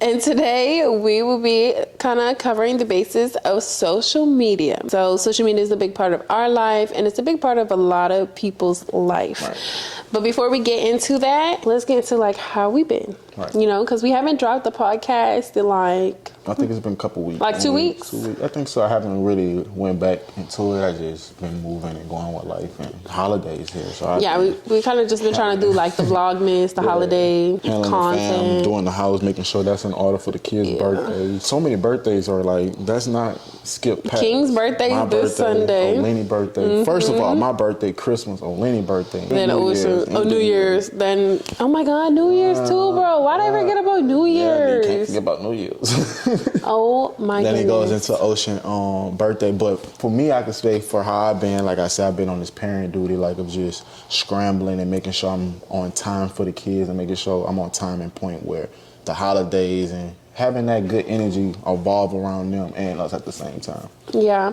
And today we will be kind of covering the basis of social media. So social media is a big part of our life, and it's a big part of a lot of people's life. Right. But before we get into that, let's get into like how we've been. Right. You know, because we haven't dropped the podcast in like... I think it's been a couple weeks. Like 2 weeks? 2 weeks. I think so. I haven't really went back into it. I just been moving and going with life and holidays here. So we kind of just been trying to do like the Vlogmas, the holiday content. The doing the house, making sure that's in order for the kids' birthdays. So many birthdays are like, that's not skip past. King's birthday this Sunday. Lenny's birthday. Mm-hmm. First of all, my birthday, Christmas, Lenny's birthday. Then New Year's. Then, oh my God, New Year's too, bro. Why did I forget about New Year's? Yeah, can't forget about New Year's. Oh my goodness. Then it goes into Ocean birthday. But for me, I could say for how I've been, like I said, I've been on this parent duty, like of just scrambling and making sure I'm on time for the kids and making sure I'm on time and point where the holidays and having that good energy evolve around them and us at the same time. Yeah.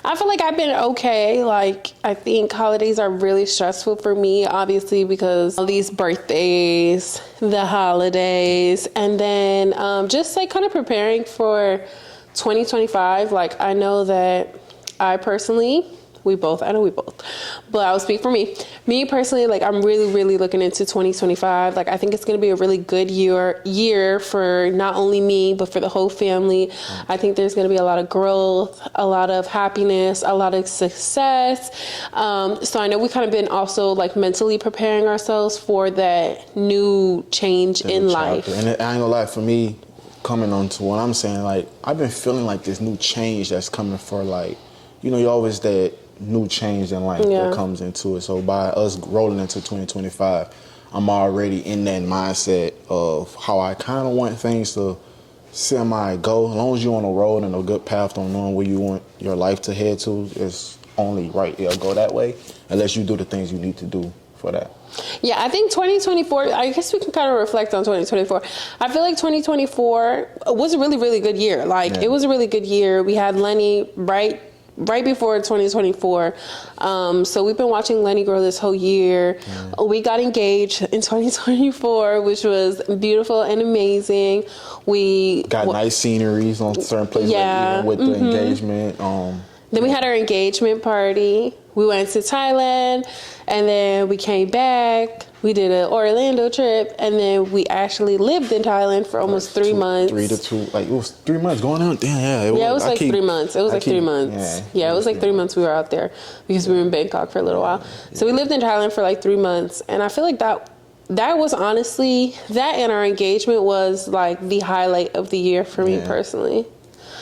I feel like I've been okay. Like, I think holidays are really stressful for me, obviously, because all these birthdays, the holidays, and then just like kind of preparing for 2025. Like, I know that I personally... I know we both, but I'll speak for me. Me personally, like I'm really, really looking into 2025. Like I think it's going to be a really good year for not only me, but for the whole family. I think there's going to be a lot of growth, a lot of happiness, a lot of success. So I know we kind of been also like mentally preparing ourselves for that new change in life. And I ain't gonna lie, for me, coming on to what I'm saying, like I've been feeling like this new change that's coming for like, you know, you always that new change in life that comes into it. So by us rolling into 2025, I'm already in that mindset of how I kind of want things to semi go. As long as you're on a road and a good path on knowing where you want your life to head to, it's only right. It'll go that way unless you do the things you need to do for that. Yeah, I think 2024, I guess we can kind of reflect on 2024. I feel like 2024 was a really, really good year. Like it was a really good year. We had Lenny right before 2024. So we've been watching Lenny grow this whole year. We got engaged in 2024, which was beautiful and amazing. We got nice sceneries on certain places like, with the engagement. Then we had our engagement party. We went to Thailand, and then we came back. We did an Orlando trip, and then we actually lived in Thailand for almost 3 months. 3 to 2, like it was 3 months going on. Damn, it was like 3 months. It was like 3 months. Yeah, it was like 3 months we were out there because we were in Bangkok for a little while. So we lived in Thailand for like 3 months, and I feel like that was honestly, that and our engagement was like the highlight of the year for me personally.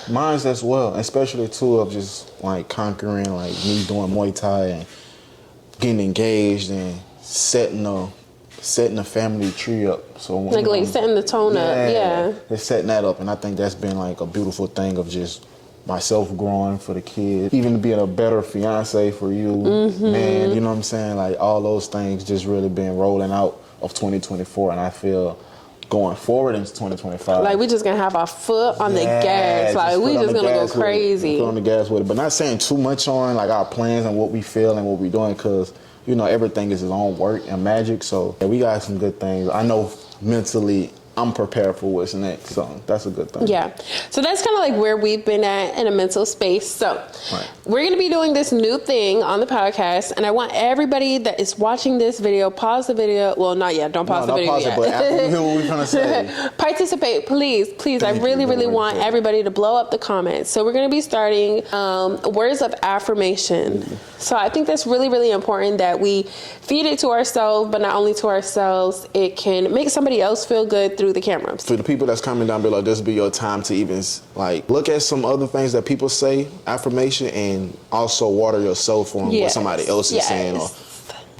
Mine's as well, especially too of just like conquering, like me doing Muay Thai and getting engaged and setting a family tree up. So like setting the tone up, Just setting that up, and I think that's been like a beautiful thing of just myself growing for the kids, even being a better fiance for you, man. You know what I'm saying? Like all those things just really been rolling out of 2024, and I feel going forward into 2025. Like we just gonna have our foot on the gas. Like we just gonna go crazy. Put on the gas with it, but not saying too much on like our plans and what we feel and what we're doing, because you know everything is his own work and magic. So we got some good things. I know mentally I'm prepared for what's next, so that's a good thing. Yeah, so that's kind of like where we've been at in a mental space. So we're going to be doing this new thing on the podcast, and I want everybody that is watching this video, pause the video. Well, not yet. Don't pause the video yet. But after you hear what we're trying to say. Participate, please. I really want everybody to blow up the comments. So we're going to be starting words of affirmation. So I think that's really, really important that we feed it to ourselves, but not only to ourselves, it can make somebody else feel good through the camera. For the people that's coming down below, this will be your time to even like look at some other things that people say, affirmation, and also water yourself on what somebody else is saying, or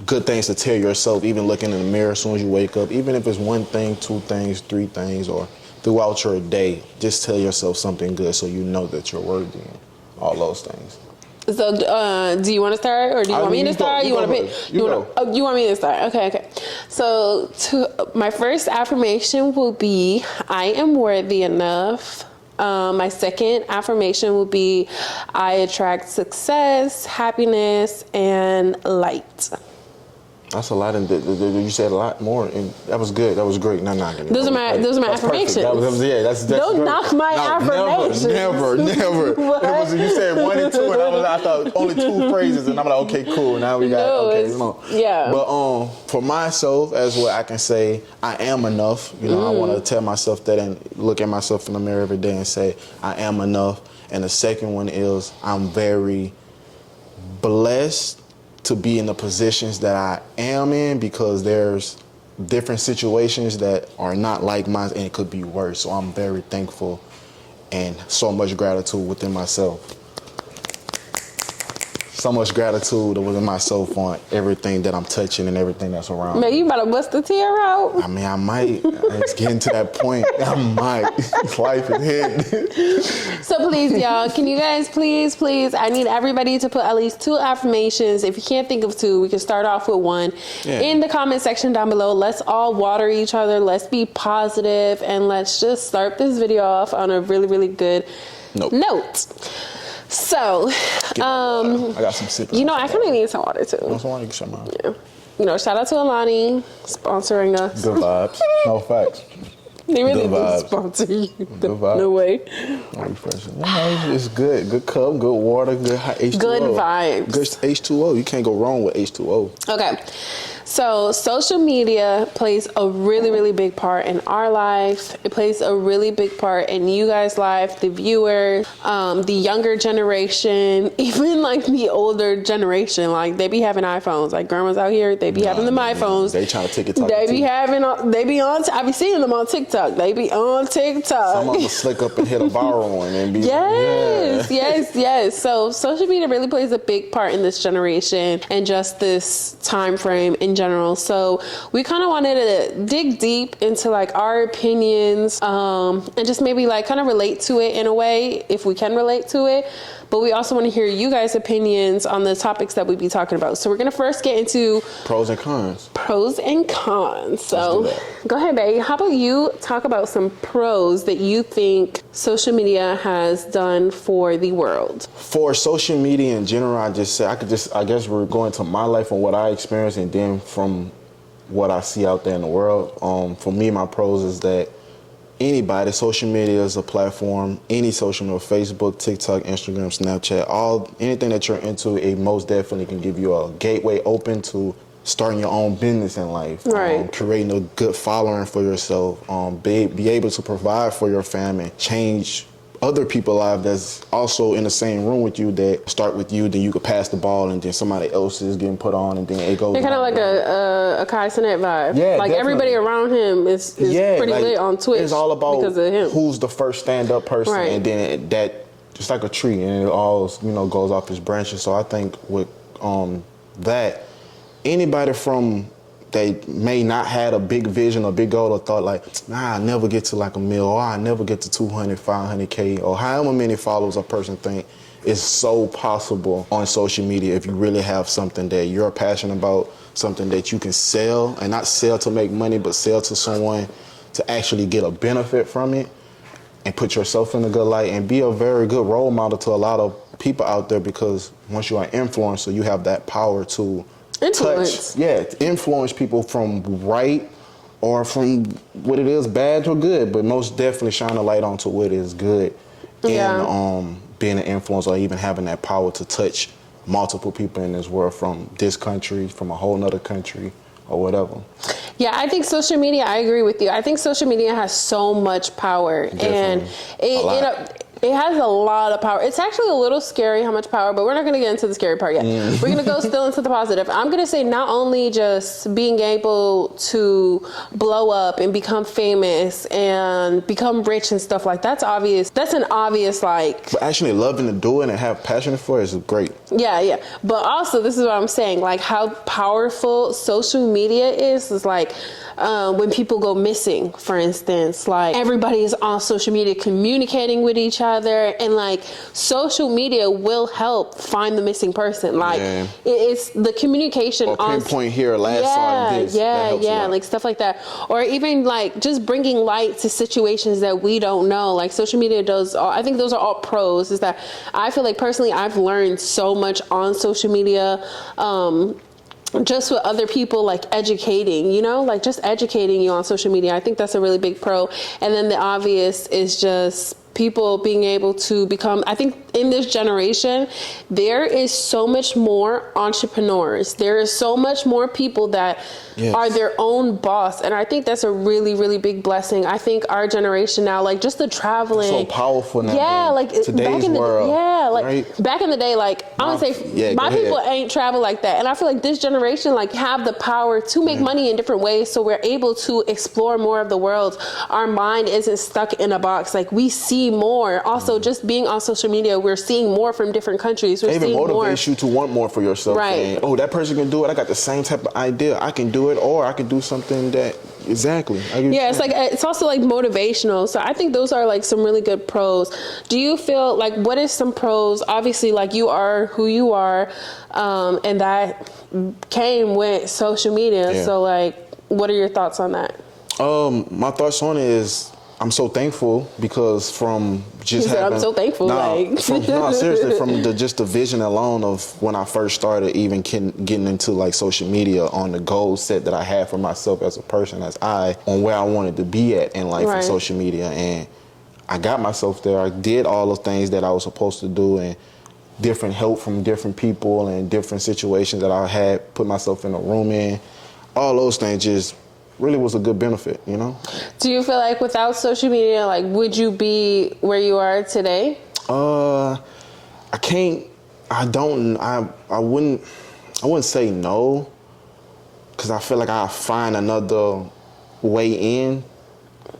good things to tell yourself, even looking in the mirror as soon as you wake up, even if it's 1 thing, 2 things, 3 things, or throughout your day, just tell yourself something good so you know that you're worthy and all those things. So, do you want to start, or do you want me to start? You want to pick? You want me to start? Okay. So, my first affirmation will be, I am worthy enough. My second affirmation will be, I attract success, happiness, and light. That's a lot. You said a lot more, and that was good. That was great. Not knocking it. Those are my affirmations. That's Don't knock my affirmations. Never. You said 1 and 2, and I thought only 2 phrases, and I'm like, okay, cool. Now we got Yeah. But for myself, as what I can say, I am enough. You know, I want to tell myself that and look at myself in the mirror every day and say I am enough. And the second one is I'm very blessed to be in the positions that I am in, because there's different situations that are not like mine and it could be worse. So I'm very thankful and so much gratitude within myself. So much gratitude within myself on everything that I'm touching and everything that's around. Man, you about to bust a tear out. I mean, I might. It's getting to that point. I might. Life is hitting. So please, y'all, can you guys please, I need everybody to put at least 2 affirmations. If you can't think of 2, we can start off with 1. Yeah. In the comment section down below, let's all water each other. Let's be positive, and let's just start this video off on a really, really good note. So, I got some sipping. You know, I kind of need some water too. Want some water? You can shut mine. Yeah. You know, shout out to Alani sponsoring us. Good vibes. No facts. They really do sponsor you. Good vibes. No way. No refreshing. No, it's good. Good cup, good water, good H2O. Good vibes. Good H2O. You can't go wrong with H2O. Okay. So social media plays a really, really big part in our life. It plays a really big part in you guys' life, the viewers, the younger generation, even like the older generation. Like they be having iPhones. Like grandmas out here, they be having them iPhones. They trying to TikTok. They be I be seeing them on TikTok. They be on TikTok. Some of them slick up and hit a viral one and be yes. So social media really plays a big part in this generation and just this time frame in general. So we kind of wanted to dig deep into like our opinions and just maybe like kind of relate to it in a way, if we can relate to it. But we also want to hear you guys' opinions on the topics that we be talking about. So we're going to first get into pros and cons. So go ahead, babe. How about you talk about some pros that you think social media has done for the world? For social media in general, I guess we're going to my life and what I experienced, and then from what I see out there in the world. For me, my pros is that anybody, social media is a platform. Any social media, Facebook, TikTok, Instagram, Snapchat, anything that you're into, it most definitely can give you a gateway open to starting your own business in life, right. Creating a good following for yourself, be able to provide for your family, change other people's lives that's also in the same room with you, that start with you, then you could pass the ball, and then somebody else is getting put on, and then it goes. They're kind of like a Kai Cenat vibe. Yeah, like definitely. Everybody around him is pretty like, lit on Twitch. It's all about because of him. Who's the first stand-up person, right. And then that just like a tree, and it all goes off its branches. So I think with that, anybody from they may not had a big vision or big goal or thought like, I'll never get to like a mil, or I'll never get to 200, 500K, or however many followers a person think is so possible on social media if you really have something that you're passionate about, something that you can sell, and not sell to make money, but sell to someone to actually get a benefit from it, and put yourself in a good light and be a very good role model to a lot of people out there, because once you're an influencer, you have that power to influence people from right or from what it is, bad or good, but most definitely shine a light onto what is good in being an influencer, or even having that power to touch multiple people in this world, from this country, from a whole nother country, or whatever. Yeah, I think social media, I agree with you. I think social media has so much power. Definitely. And it has a lot of power. It's actually a little scary how much power, but we're not going to get into the scary part yet. We're going to go still into the positive. I'm going to say not only just being able to blow up and become famous and become rich and stuff like that's obvious. That's an obvious like. But actually loving to do it and have passion for it is great. Yeah. But also, this is what I'm saying, like how powerful social media is like when people go missing, for instance, like everybody is on social media communicating with each other, and like social media will help find the missing person. Like it's the communication or pinpoint here, saw this. Yeah, like stuff like that, or even like just bringing light to situations that we don't know. Like social media does. I think those are all pros. Is that I feel like personally I've learned so much on social media. just with other people, like educating, you know, like just educating you on social media. I think that's a really big pro. And then the obvious is just people being able to become, I think in this generation, there is so much more entrepreneurs. There is so much more people that are their own boss. And I think that's a really, really big blessing. I think our generation now, like just the traveling. So powerful now. Yeah, like today's back in the world. Yeah, like right? back in the day, like I would say my people ain't travel like that. And I feel like this generation like have the power to make money in different ways. So we're able to explore more of the world. Our mind isn't stuck in a box. Like we see more. Also, just being on social media, we're seeing more from different countries. We're It even seeing motivates you to want more for yourself. Right. And, oh, that person can do it. I got the same type of idea. I can do it, or I can do something that exactly. It's like it's also like motivational. So I think those are like some really good pros. Do you feel like what is some pros? Obviously, like you are who you are, and that came with social media. Yeah. So like, what are your thoughts on that? My thoughts on it is I'm so thankful because from just having, I'm so thankful. Seriously, from the vision alone of when I first started even getting into like social media on the goal set that I had for myself as a person, on where I wanted to be at in life in social media. And I got myself there. I did all the things that I was supposed to do, and different help from different people and different situations that I had put myself in a room in. All those things just really was a good benefit, you know? Do you feel like without social media, like, would you be where you are today? I wouldn't say no, because I feel like I'll find another way in,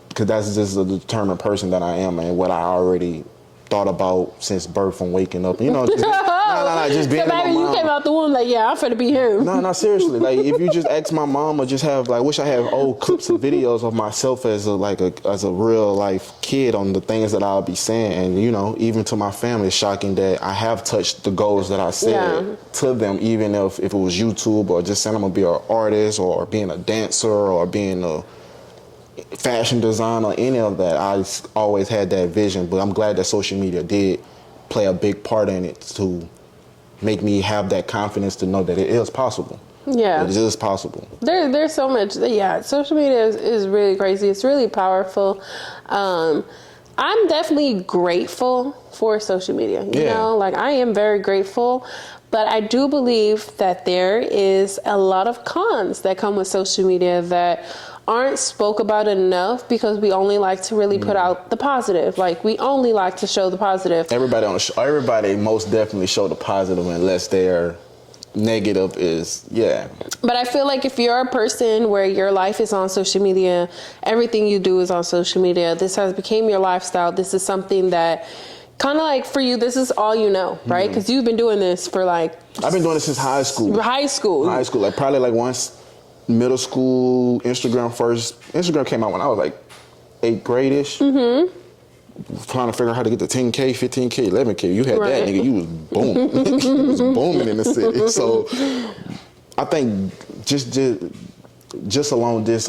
because that's just a determined person that I am and what I already thought about since birth and waking up. You know, just, just being. So baby, you came out the womb like, yeah, I'm finna be him. No, seriously. Like, if you just ask my mom, or just have like, wish I had old clips and videos of myself as a real life kid on the things that I'll be saying, and you know, even to my family, it's shocking that I have touched the goals that I said to them, even if it was YouTube or just saying I'm gonna be an artist or being a dancer or being a fashion design or any of that. I always had that vision, but I'm glad that social media did play a big part in it to make me have that confidence to know that it is possible. Yeah, it is possible. There's so much. Yeah, social media is really crazy. It's really powerful. I'm definitely grateful for social media. You know, like I am very grateful. But I do believe that there is a lot of cons that come with social media that aren't spoke about enough, because we only like to really put out the positive. Like we only like to show the positive. Everybody most definitely show the positive unless their negative is, But I feel like if you're a person where your life is on social media, everything you do is on social media, this has become your lifestyle. This is something that kind of like for you, this is all you know, right? Because you've been doing this for like... I've been doing this since high school. Like probably like once middle school, Instagram came out when I was like 8th grade-ish. Trying to figure out how to get to 10K, 15K, 11K. You had that, nigga. You was booming. You was booming in the city. So I think just along this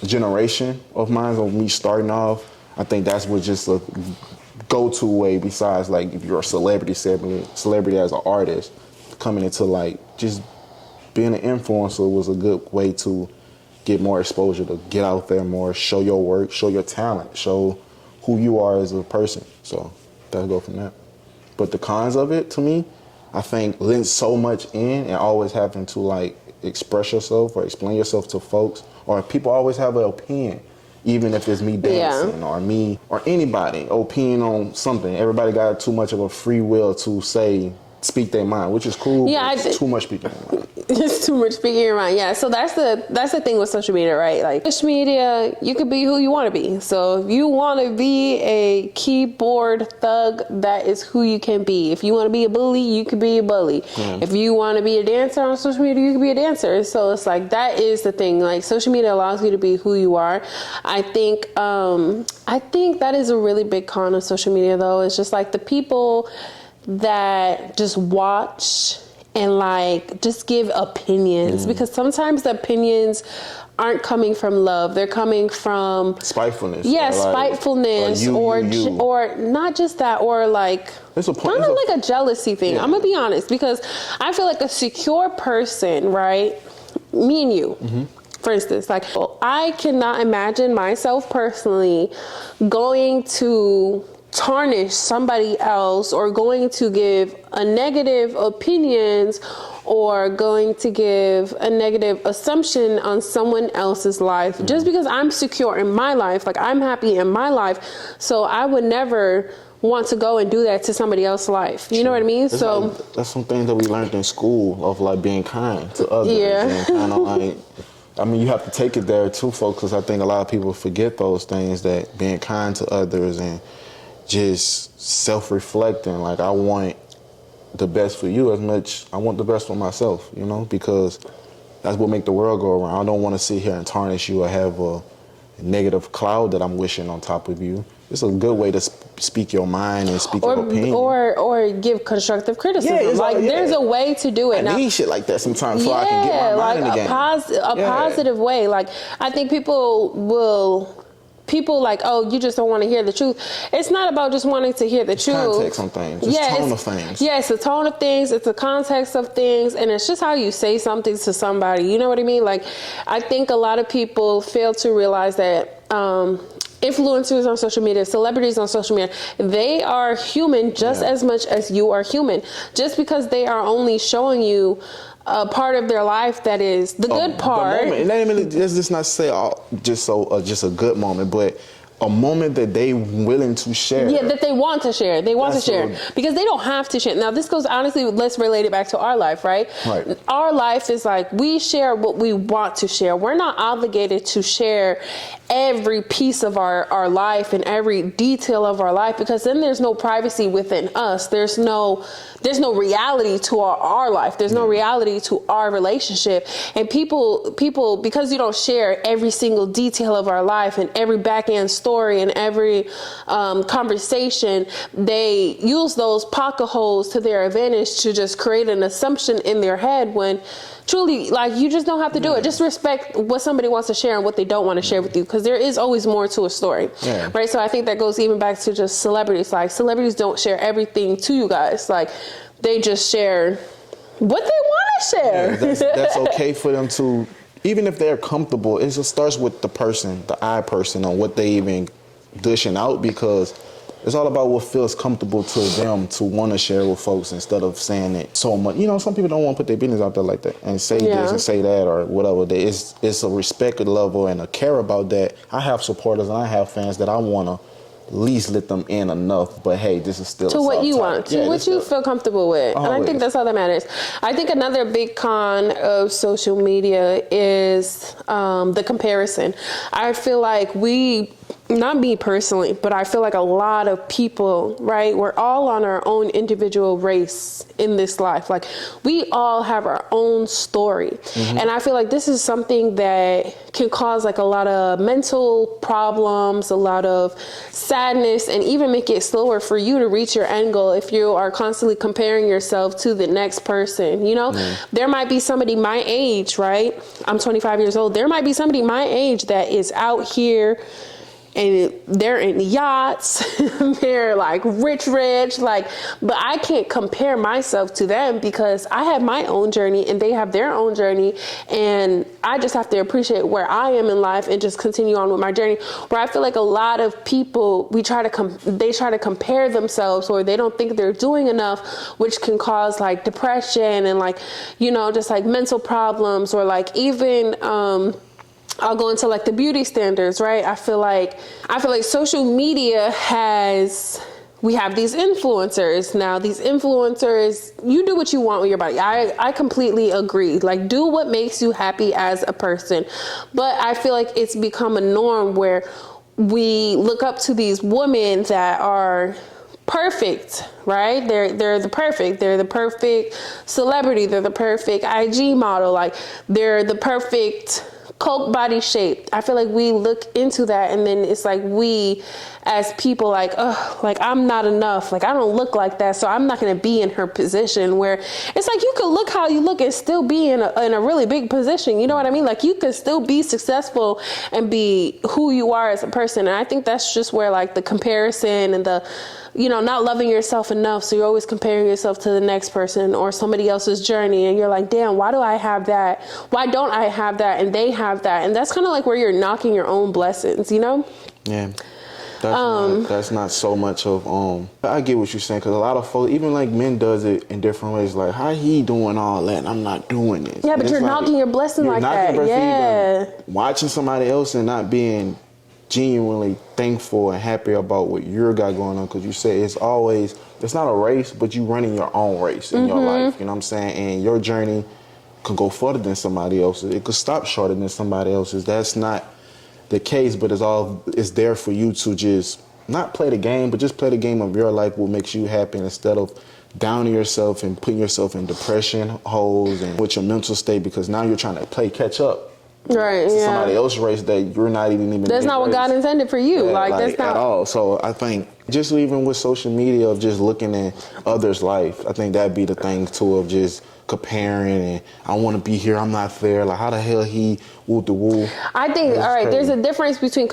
generation of mine, of me starting off, I think that's what just a go-to way, besides like if you're a celebrity as an artist, coming into like just being an influencer was a good way to get more exposure, to get out there more, show your work, show your talent, show who you are as a person. So that'll go from that. But the cons of it, to me, I think lend so much in, and always having to like express yourself or explain yourself to folks, or people always have an opinion, even if it's me dancing or me or anybody opinion on something. Everybody got too much of a free will to speak their mind, which is cool. Yeah, too much speaking their mind. It's too much speaking your mind. Yeah, so that's the thing with social media, right? Like social media, you could be who you want to be. So if you want to be a keyboard thug, that is who you can be. If you want to be a bully, you could be a bully. If you want to be a dancer on social media, you could be a dancer. So it's like that is the thing. Like social media allows you to be who you are. I think that is a really big con of social media, though. It's just like the people that just watch and like just give opinions, because sometimes the opinions aren't coming from love. They're coming from spitefulness. Yeah, spitefulness, or not just that, or like kind of like a jealousy thing. Yeah. I'm gonna be honest, because I feel like a secure person, right? Me and you. Mm-hmm. For instance, like, I cannot imagine myself personally going to tarnish somebody else, or going to give a negative opinions, or going to give a negative assumption on someone else's life, just because I'm secure in my life, like I'm happy in my life. So I would never want to go and do that to somebody else's life. You know what I mean? It's so like, that's some things that we learned in school, of like being kind to others. Yeah. And kind of like, I mean, you have to take it there too, folks, because I think a lot of people forget those things, that being kind to others and just self-reflecting. Like, I want the best for you as much I want the best for myself, you know, because that's what make the world go around. I don't want to sit here and tarnish you or have a negative cloud that I'm wishing on top of you. It's a good way to speak your mind and speak your opinion. Or give constructive criticism. There's a way to do it. I need shit like that sometimes so I can get my mind in the game. A positive way. Like, I think people like, oh, you just don't want to hear the truth. It's not about just wanting to hear the truth. Context on things. Tone of things. Yeah, it's the tone of things. It's the context of things. And it's just how you say something to somebody. You know what I mean? Like, I think a lot of people fail to realize that influencers on social media, celebrities on social media, they are human just as much as you are human. Just because they are only showing you a part of their life that is the good part. The moment. Let's just not say just a good moment, but a moment that they willing to share. Yeah, that they want to share. They want to share because they don't have to share. Now, this goes, honestly, let's relate it back to our life, right? Right. Our life is like, we share what we want to share. We're not obligated to share every piece of our life and every detail of our life, because then there's no privacy within us. There's no reality to our life. There's no reality to our relationship. And people, because you don't share every single detail of our life and every back end story and every conversation, they use those pocket holes to their advantage to just create an assumption in their head, when truly, like, you just don't have to do it. Just respect what somebody wants to share and what they don't want to share with you, because there is always more to a story, right? So I think that goes even back to just celebrities. Like, celebrities don't share everything to you guys. Like, they just share what they want to share. Yeah, that's okay for them to, even if they're comfortable. It just starts with the person, the I person, on what they even dishing out, because it's all about what feels comfortable to them to want to share with folks, instead of saying it so much. You know, some people don't want to put their business out there like that and say this and say that or whatever. It's a respect level and a care about that. I have supporters and I have fans that I want to at least let them in enough, but hey, this is still to what you want, to what you feel comfortable with. Always. And I think that's all that matters. I think another big con of social media is the comparison. I feel like not me personally, but I feel like a lot of people, right? We're all on our own individual race in this life. Like, we all have our own story. Mm-hmm. And I feel like this is something that can cause like a lot of mental problems, a lot of sadness, and even make it slower for you to reach your end goal if you are constantly comparing yourself to the next person. You know, there might be somebody my age, right? I'm 25 years old. There might be somebody my age that is out here and they're in yachts, they're like rich, like, but I can't compare myself to them because I have my own journey and they have their own journey. And I just have to appreciate where I am in life and just continue on with my journey. Where I feel like a lot of people, they try to compare themselves, or they don't think they're doing enough, which can cause like depression and like, you know, just like mental problems, or like even, I'll go into like the beauty standards, right? I feel like social media we have these influencers. Now, these influencers, you do what you want with your body. I completely agree. Like, do what makes you happy as a person. But I feel like it's become a norm where we look up to these women that are perfect, right? They're the perfect celebrity. They're the perfect IG model. Like, they're the perfect Coke body shape. I feel like we look into that, and then it's like we as people like, oh, like I'm not enough. Like I don't look like that. So I'm not going to be in her position, where it's like you could look how you look and still be in a really big position. You know what I mean? Like you could still be successful and be who you are as a person. And I think that's just where like the comparison and the, you know, not loving yourself enough. So you're always comparing yourself to the next person or somebody else's journey. And you're like, damn, why do I have that? Why don't I have that? And they have that. And that's kind of like where you're knocking your own blessings, you know? Yeah. That's not so much of, I get what you're saying. Cause a lot of folks, even like men does it in different ways. Like how he doing all that and I'm not doing this. Yeah, but you're like, knocking your blessing like that. Yeah. Watching somebody else and not being genuinely thankful and happy about what you got going on. Cause you say it's not a race, but you running your own race in your life. You know what I'm saying? And your journey could go further than somebody else's. It could stop shorter than somebody else's. That's not the case, but it's there for you to just not play the game, but just play the game of your life, what makes you happy, instead of downing yourself and putting yourself in depression holes and with your mental state, because now you're trying to play catch up. Right, yeah. Somebody else's race that you're not even. That's not what God intended for you. Yeah, that's not at all. So I think just even with social media of just looking at others' life, I think that'd be the thing too, of just comparing and I want to be here, I'm not there. Like how the hell he woo the woo? I think all right. Crazy. There's a difference between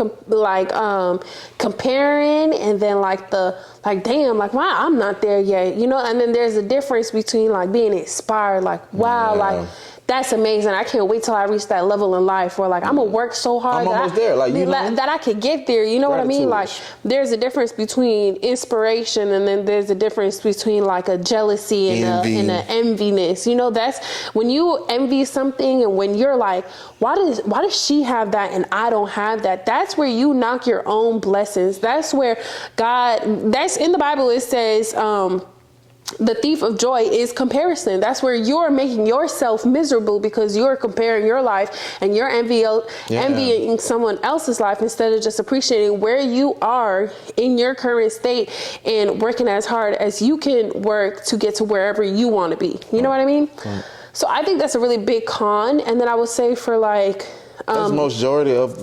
comparing and then like damn, like wow, I'm not there yet, you know. And then there's a difference between like being inspired, like wow, like. That's amazing. I can't wait till I reach that level in life where like I'm gonna work so hard that I could get there. You know what I mean? Like there's a difference between inspiration and then there's a difference between like a jealousy and a enviness. You know, that's when you envy something and when you're like, why does she have that and I don't have that? That's where you knock your own blessings. That's where that's in the Bible. It says, the thief of joy is comparison. That's where you're making yourself miserable because you're comparing your life and you're envying someone else's life instead of just appreciating where you are in your current state and working as hard as you can work to get to wherever you want to be. You know what I mean? So I think that's a really big con. And then I would say for like... that's majority of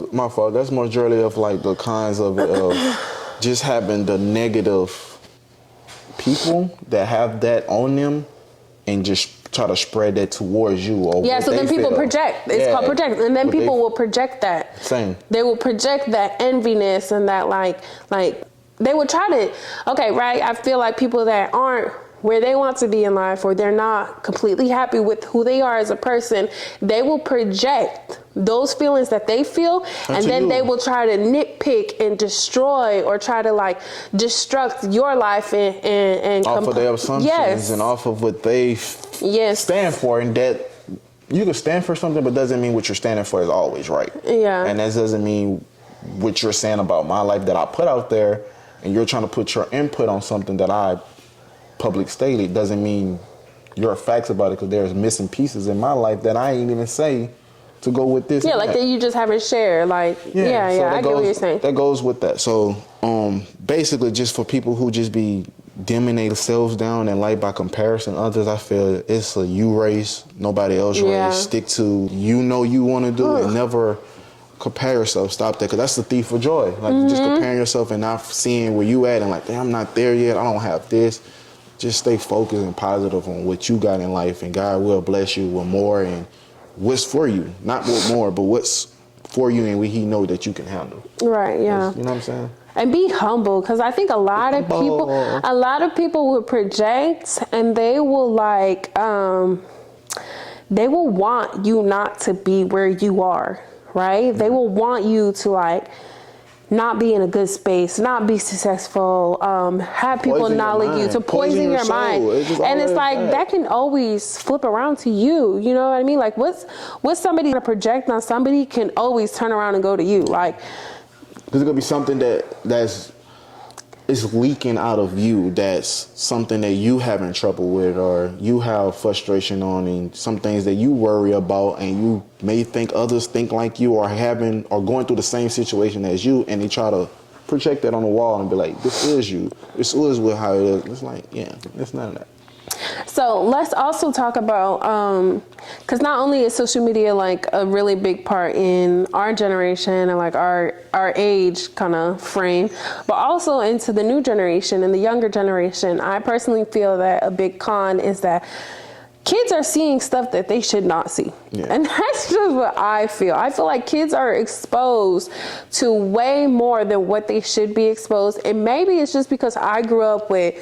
like the cons of just having the negative people that have that on them and just try to spread that towards you. Or so then people project. It's called project. And then people will project that. Same. They will project that enviness and that like they will try to, okay, right? I feel like people that aren't where they want to be in life or they're not completely happy with who they are as a person, they will project those feelings that they feel and then they will try to nitpick and destroy or try to like destruct your life and off of their assumptions and off of what they stand for, and that you can stand for something but doesn't mean what you're standing for is always right. And that doesn't mean what you're saying about my life that I put out there and you're trying to put your input on something that I public stated doesn't mean your facts about it, because there's missing pieces in my life that I ain't even say to go with this. Yeah, like that you just haven't shared. Like, I get what you're saying. That goes with that. So, basically, just for people who just be dimming themselves down in life by comparison others, I feel it's a you race, nobody else race. Stick to you want to do and never compare yourself. Stop that, because that's the thief of joy. Like just comparing yourself and not seeing where you at and like, damn, I'm not there yet. I don't have this. Just stay focused and positive on what you got in life, and God will bless you with more and what's for you. Not with more, but what's for you and what He know that you can handle. Right, yeah. You know what I'm saying? And be humble, because I think a lot of people will project and they will like, they will want you not to be where you are, right? They will want you to like, not be in a good space, not be successful, have people acknowledge you, to poison your mind. And it's like that can always flip around to you. You know what I mean? Like what's somebody gonna project on somebody can always turn around and go to you. Like there's gonna be something that's leaking out of you, that's something that you having trouble with or you have frustration on, and some things that you worry about and you may think others think like you or going through the same situation as you, and they try to project that on the wall and be like, this is you, this is how it is. It's like, yeah, it's none of that. So let's also talk about, because not only is social media like a really big part in our generation and like our age kind of frame, but also into the new generation and the younger generation. I personally feel that a big con is that kids are seeing stuff that they should not see. Yeah. And that's just what I feel. I feel like kids are exposed to way more than what they should be exposed. And maybe it's just because I grew up with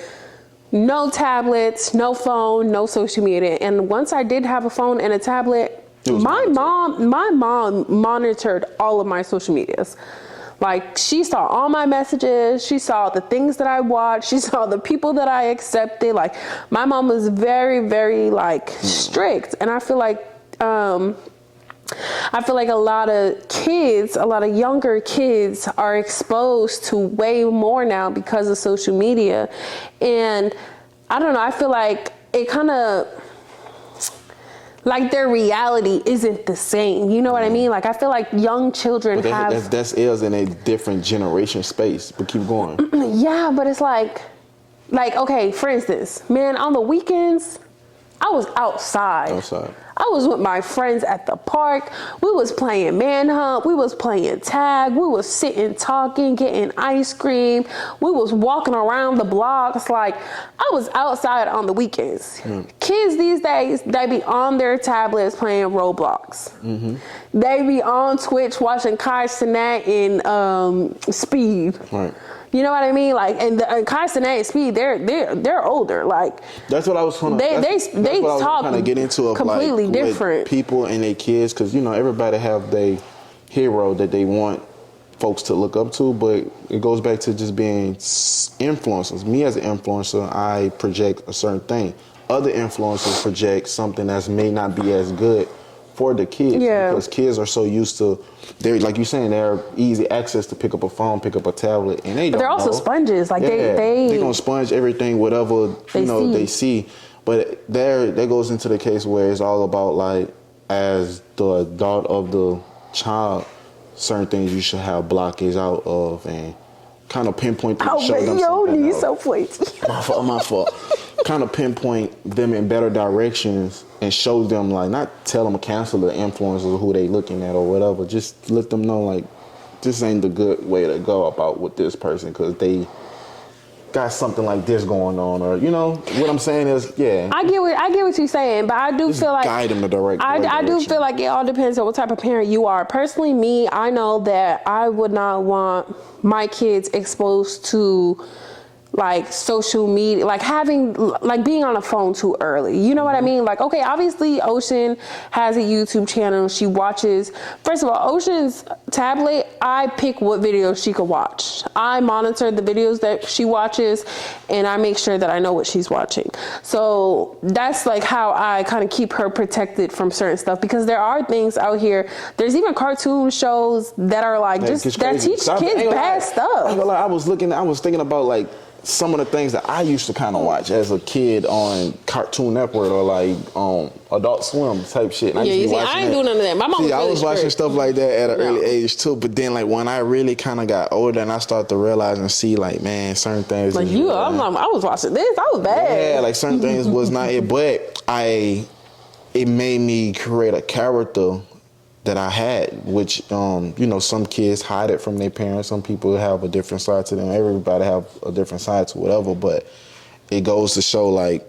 no tablets, no phone, no social media. And once I did have a phone and a tablet, my mom monitored all of my social medias. Like, she saw all my messages, she saw the things that I watched, she saw the people that I accepted. Like, my mom was very, very, like, strict. And I feel like a lot of kids, a lot of younger kids are exposed to way more now because of social media. And I don't know, I feel like it kind of, like, their reality isn't the same. You know what I mean? Like, I feel like young children that's is in a different generation space, but keep going. Yeah, but it's like, okay, for instance, man, on the weekends, I was outside. I was with my friends at the park. We was playing manhunt. We was playing tag. We was sitting, talking, getting ice cream. We was walking around the blocks. Like, I was outside on the weekends. Kids these days, they be on their tablets playing Roblox. They be on Twitch watching Kai Cenat and Speed. Right. You know what I mean? Like, and Kai Cenat and Speed, they're older. Like, that's what I was trying to. They talk kind of get into of completely like, different people and their kids, because you know everybody have their hero that they want folks to look up to, but it goes back to just being influencers. Me as an influencer, I project a certain thing. Other influencers project something that may not be as good for the kids, because kids are so used to, they're like you saying, they're easy access to pick up a phone, pick up a tablet, and they're also sponges. Like they're gonna sponge everything, whatever they see. But there goes into the case where it's all about, like, as the adult of the child, certain things you should have blockage out of and kind of pinpoint them. Show them something else. So please. My fault. Kind of pinpoint them in better directions and show them, like, not tell them cancel the influencers who they looking at or whatever. Just let them know, like, this ain't the good way to go about with this person because they got something like this going on, or you know what I'm saying is, I get what you're saying, but I do just feel like guide them the direct direction. I do feel like it all depends on what type of parent you are. Personally, me, I know that I would not want my kids exposed to, like, social media, like being on a phone too early. You know what I mean? Like, okay, obviously Ocean has a YouTube channel. She watches, first of all, Ocean's tablet, I pick what videos she could watch. I monitor the videos that she watches and I make sure that I know what she's watching. So that's like how I kind of keep her protected from certain stuff, because there are things out here. There's even cartoon shows that are like that teach kids bad stuff. I was thinking about, like, some of the things that I used to kind of watch as a kid on Cartoon Network or like Adult Swim type shit. And I ain't doing none of that. My mom was I was watching stuff like that at an early age too. But then, like, when I really kind of got older and I started to realize and see, like, man, certain things. Like I was watching this. I was bad. Yeah, like certain things was not it, but it made me create a character that I had, which, you know, some kids hide it from their parents. Some people have a different side to them. Everybody have a different side to whatever, but it goes to show, like,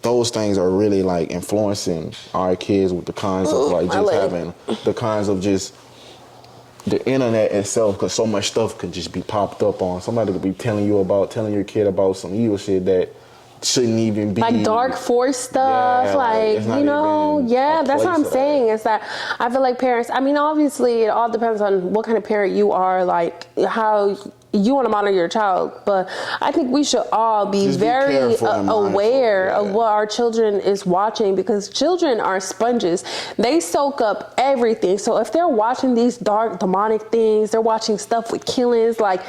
those things are really, like, influencing our kids with the kinds of, like, just having the kinds of just the internet itself, because so much stuff could just be popped up on. Somebody could be telling your kid about some evil shit that shouldn't even be, like dark force stuff, that's what I'm saying, is that I feel like parents, I mean, obviously it all depends on what kind of parent you are, like how you want to monitor your child, but I think we should all be very aware of what our children is watching, because children are sponges. They soak up everything. So if they're watching these dark demonic things, they're watching stuff with killings, like,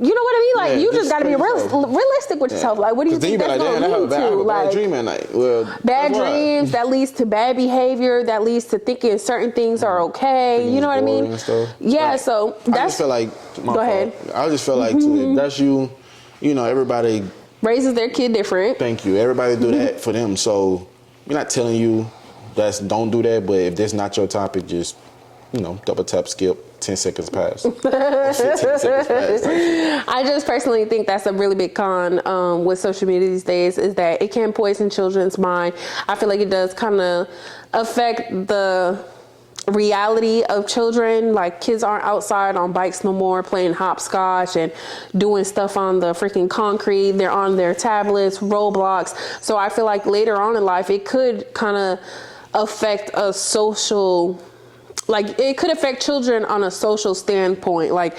you know what I mean? Like, you just got to be realistic with yourself. Like, what do you think that's going to lead to? Like, dream at night. Well, bad dreams, that leads to bad behavior, that leads to thinking certain things are okay. You know what I mean? Yeah, like, so that's... I just feel like... Go ahead. I just feel like, too, if that's you, you know, everybody raises their kid different. Thank you. Everybody do that for them. So we're not telling you don't do that, but if that's not your topic, just, double tap, skip, 10 seconds pass. 15 seconds pass. I just personally think that's a really big con with social media these days, is that it can poison children's mind. I feel like it does kind of affect the reality of children. Like, kids aren't outside on bikes no more playing hopscotch and doing stuff on the freaking concrete. They're on their tablets, Roblox. So I feel like later on in life, it could kind of affect a social, like, it could affect children on a social standpoint. Like,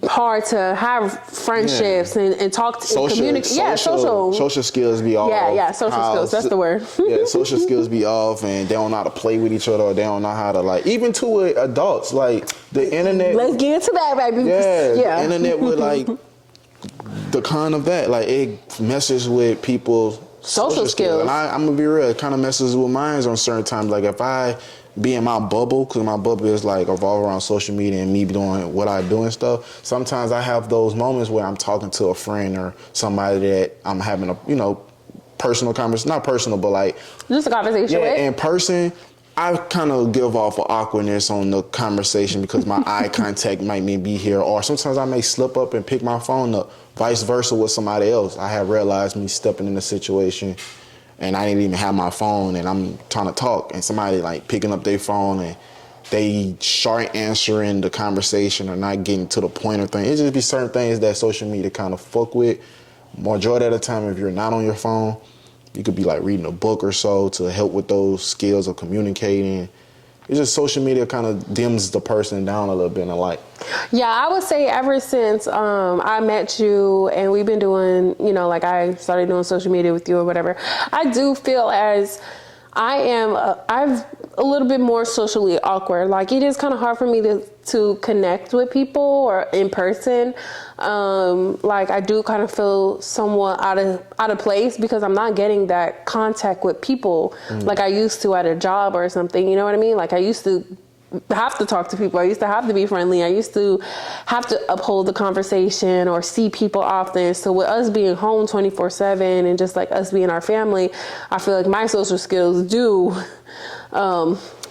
hard to have friendships and talk to communicate. Social skills be off. Social skills. That's the word. Social skills be off, and they don't know how to play with each other, or they don't know how to, like, even to adults, like the internet. Let's get into that, baby. The internet with, like, the con of that, like, it messes with people's social skills. And I'm gonna be real, it kind of messes with mine on certain times. Like, if I be in my bubble, because my bubble is like revolve around social media and me doing what I do and stuff, sometimes I have those moments where I'm talking to a friend or somebody that I'm having a personal conversation, not personal, but like just a conversation with. In person, I kind of give off an awkwardness on the conversation because my eye contact might be here, or sometimes I may slip up and pick my phone up, vice versa with somebody else. I have realized me stepping in a situation and I didn't even have my phone, and I'm trying to talk, and somebody like picking up their phone and they short answering the conversation or not getting to the point or thing. It just be certain things that social media kind of fuck with. Majority of the time, if you're not on your phone, you could be like reading a book or so to help with those skills of communicating. It's just social media kind of dims the person down a little bit in a light. Yeah, I would say ever since I met you and we've been doing, like I started doing social media with you or whatever, I do feel as I'm a little bit more socially awkward. Like, it is kind of hard for me to connect with people or in person. Like, I do kind of feel somewhat out of place because I'm not getting that contact with people like I used to at a job or something. You know what I mean? Like, I used to have to talk to people. I used to have to be friendly. I used to have to uphold the conversation or see people often. So with us being home 24/7 and just like us being our family, I feel like my social skills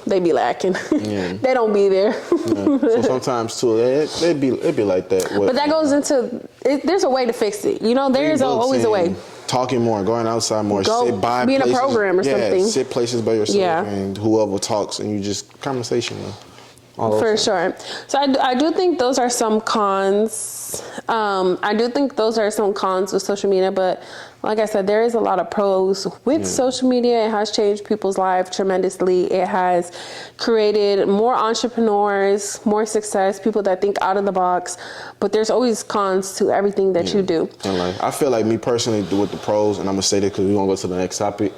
they be lacking. Yeah. They don't be there. So sometimes too, it'd be like that. But that goes into there's a way to fix it. There's always a way. Talking more, going outside more, sit by be in places, a program or something. Sit places by yourself and whoever talks, and you just conversation. For sure. So I do think those are some cons. I do think those are some cons with social media, but like I said, there is a lot of pros with social media. It has changed people's lives tremendously. It has created more entrepreneurs, more success, people that think out of the box, but there's always cons to everything that you do. And I feel like me personally with the pros, and I'm gonna say this because we're gonna go to the next topic,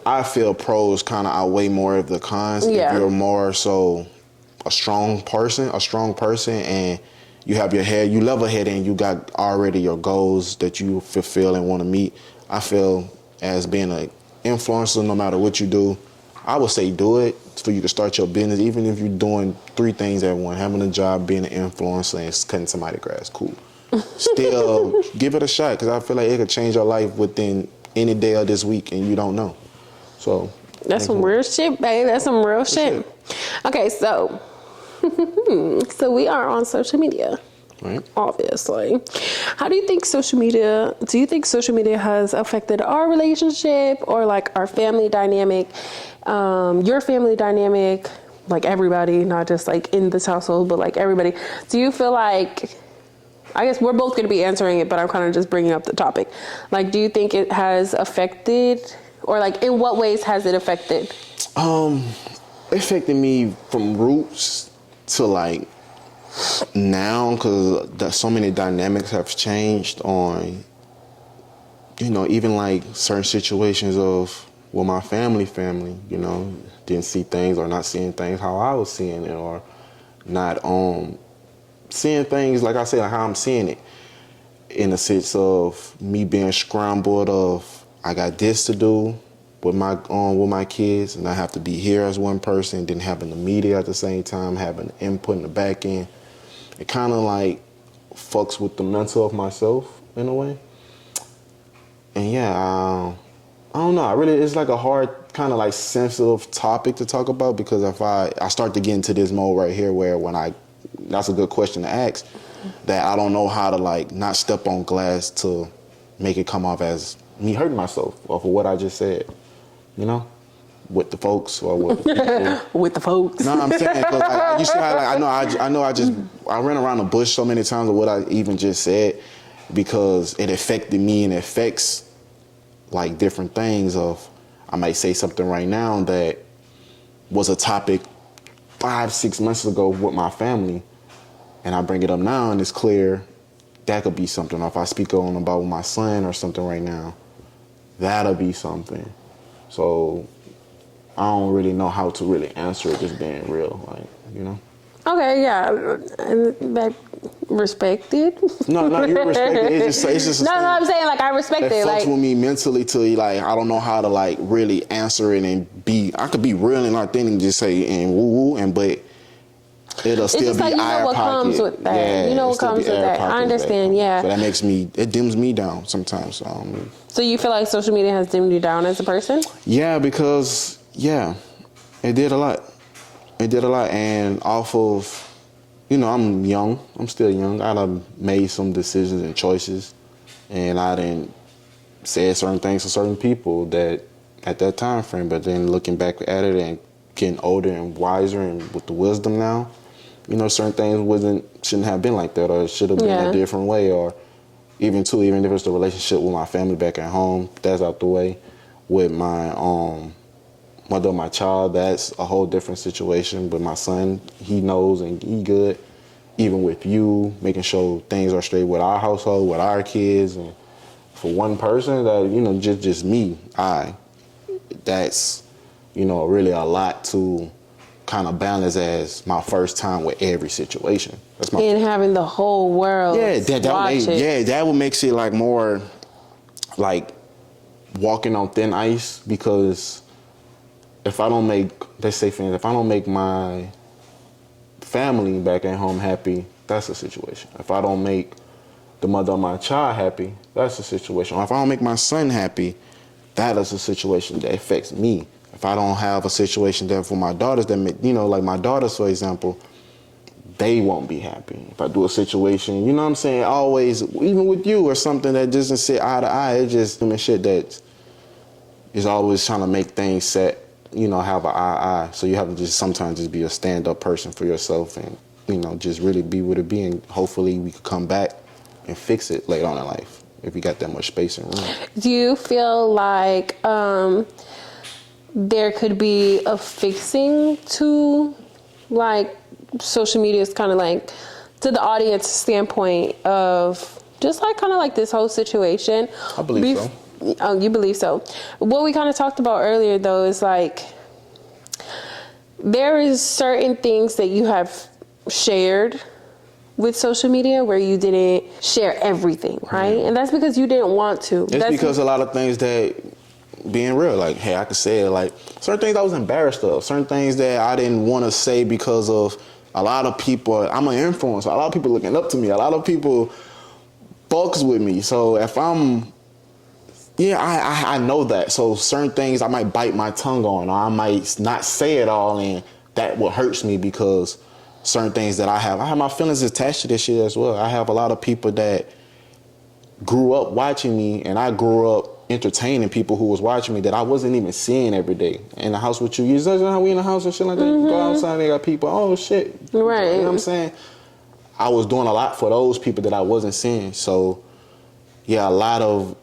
I feel pros kind of outweigh more of the cons. If you're more so a strong person, and you have your head, you level head, and you got already your goals that you fulfill and want to meet. I feel as being an influencer, no matter what you do, I would say do it for you to start your business, even if you're doing 3 things at once: having a job, being an influencer, and cutting somebody's grass. Cool. Still, give it a shot, because I feel like it could change your life within any day of this week, and you don't know. So that's some real shit, babe. That's some real shit. Okay, so so we are on social media, right? Obviously. Do you think social media has affected our relationship or like our family dynamic, your family dynamic, like everybody, not just like in this household, but like everybody? Do you feel like, I guess we're both going to be answering it, but I'm kind of just bringing up the topic. Like, do you think it has affected, or like in what ways has it affected? It affected me from roots to like now, because so many dynamics have changed on, even like certain situations of my family, didn't see things or not seeing things how I was seeing it, or not seeing things, like I said, how I'm seeing it, in the sense of me being scrambled of, I got this to do with my kids, and I have to be here as one person, then having the media at the same time, having input in the back end. It kind of like fucks with the mental of myself in a way. And yeah, I don't know. It's like a hard kind of like sensitive topic to talk about, because if I start to get into this mode right here where that's a good question to ask, that I don't know how to like not step on glass to make it come off as me hurting myself off of what I just said, you know, with the folks or with the people. With the folks. No, I'm saying, cause like, you see how like, I ran around the bush so many times with what I even just said, because it affected me and it affects like different things of, I might say something right now that was a topic 5-6 months ago with my family, and I bring it up now and it's clear that could be something. Or if I speak on about my son or something right now, that'll be something. So I don't really know how to really answer it, just being real, like, you know. Okay, yeah, that respected. No, you respect it. It's just no, I'm saying like I respect it. Fucks Like with me mentally to like I don't know how to like really answer it and I could be real and authentic and just say and woo woo and but it'll still just be like, you know eye what pocket. comes with that. Yeah, You know what it'll still comes be with air that. pocket I understand. Yeah. So it dims me down sometimes. So you feel like social media has dimmed you down as a person? Yeah, because it did a lot. It did a lot, and off of. You know, I'm young. I'm still young. I done made some decisions and choices, and I didn't say certain things to certain people that at that time frame. But then looking back at it and getting older and wiser and with the wisdom now, you know, certain things shouldn't have been like that, or it should have been a different way, or even if it's the relationship with my family back at home, that's out the way. With my mother of my child, that's a whole different situation. But my son, he knows and he good. Even with you, making sure things are straight with our household, with our kids, and for one person that, you know, just me, that's, you know, really a lot to kind of balance as my first time with every situation. That's my and having the whole world that would make it like more like walking on thin ice, because if I don't make, let's say, if I don't make my family back at home happy, that's a situation. If I don't make the mother of my child happy, that's a situation. Or if I don't make my son happy, that is a situation that affects me. If I don't have a situation that for my daughters that, you know, like my daughters, for example, they won't be happy. If I do a situation, you know what I'm saying, always, even with you or something that doesn't sit eye to eye, it's just shit that is always trying to make things set, you know, have an eye. So you have to just sometimes just be a stand-up person for yourself and, you know, just really be what it be, and hopefully we could come back and fix it later on in life if we got that much space and room. Do you feel like there could be a fixing to like social media is kind of like to the audience standpoint of just like kind of like this whole situation? I believe so. Oh, you believe so? What we kind of talked about earlier though is like there is certain things that you have shared with social media where you didn't share everything, right? And that's because you didn't want to. It's because a lot of things that, being real, like, hey, I could say it, like, certain things I was embarrassed of, certain things that I didn't want to say because of a lot of people. I'm an influencer. A lot of people looking up to me. A lot of people fucks with me. So if I'm, I know that. So certain things I might bite my tongue on, or I might not say it all, and that what hurts me because certain things that I have my feelings attached to this shit as well. I have a lot of people that grew up watching me, and I grew up entertaining people who was watching me that I wasn't even seeing every day. In the house with you, you know how we in the house and shit like that? Mm-hmm. Go outside, they got people, oh shit. Right. You know what I'm saying? I was doing a lot for those people that I wasn't seeing. So, yeah, a lot of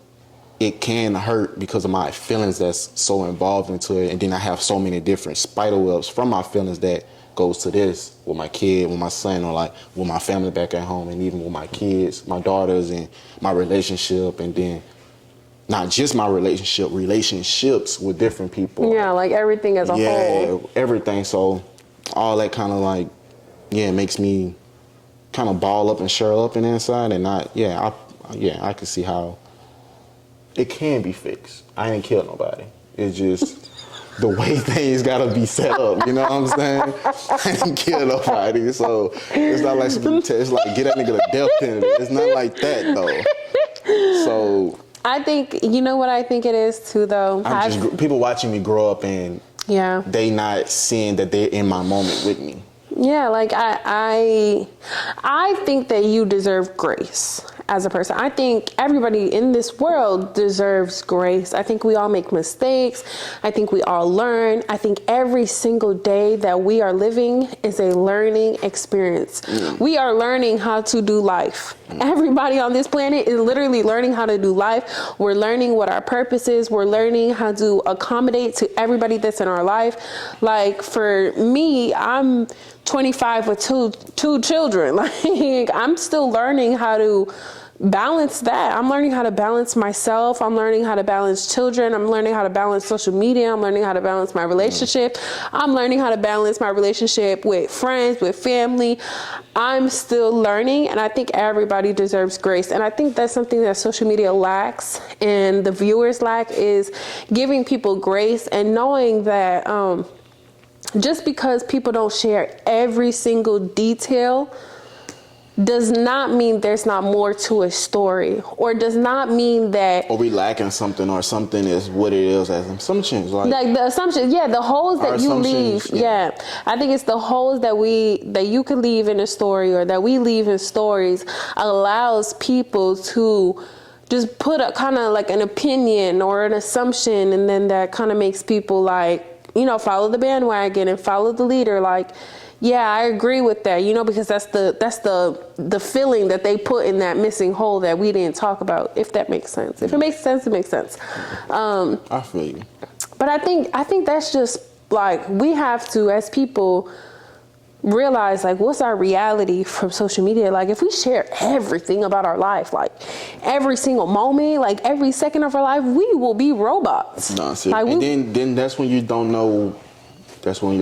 it can hurt because of my feelings that's so involved into it. And then I have so many different spider webs from my feelings that goes to this with my kid, with my son, or like with my family back at home, and even with my kids, my daughters, and my relationship, and then not just my relationships with different people. Yeah, like everything as a whole. Yeah, everything. So all that kind of like, makes me kind of ball up and shrivel up in the inside, and I can see how it can be fixed. I ain't killed nobody. It's just the way things gotta be set up, you know what I'm saying? I ain't kill nobody, so it's not like it's like get that nigga the death penalty. It's not like that though. So I think, you know what I think it is too, though? People watching me grow up and yeah, they not seeing that they're in my moment with me. Yeah, like I think that you deserve grace as a person. I think everybody in this world deserves grace. I think we all make mistakes. I think we all learn. I think every single day that we are living is a learning experience. We are learning how to do life. Everybody on this planet is literally learning how to do life. We're learning what our purpose is. We're learning how to accommodate to everybody that's in our life. Like for me, I'm 25 with two children. Like I'm still learning how to balance that. I'm learning how to balance myself. I'm learning how to balance children. I'm learning how to balance social media. I'm learning how to balance my relationship. I'm learning how to balance my relationship with friends, with family. I'm still learning, and I think everybody deserves grace. And I think that's something that social media lacks and the viewers lack, is giving people grace and knowing that just because people don't share every single detail does not mean there's not more to a story, or does not mean that, or we lacking something, or something is what it is as assumptions, like the assumptions, the holes that you leave. I think it's the holes that you can leave in a story, or that we leave in stories, allows people to just put a kind of like an opinion or an assumption, and then that kind of makes people like, follow the bandwagon and follow the leader. Like, yeah, I agree with that, because that's the feeling that they put in that missing hole that we didn't talk about, if that makes sense. If it makes sense, it makes sense. I feel you. But I think that's just like, we have to, as people, realize like, what's our reality from social media? Like, if we share everything about our life, like every single moment, like every second of our life, we will be robots. No, see, like, and then that's when you don't know. That's when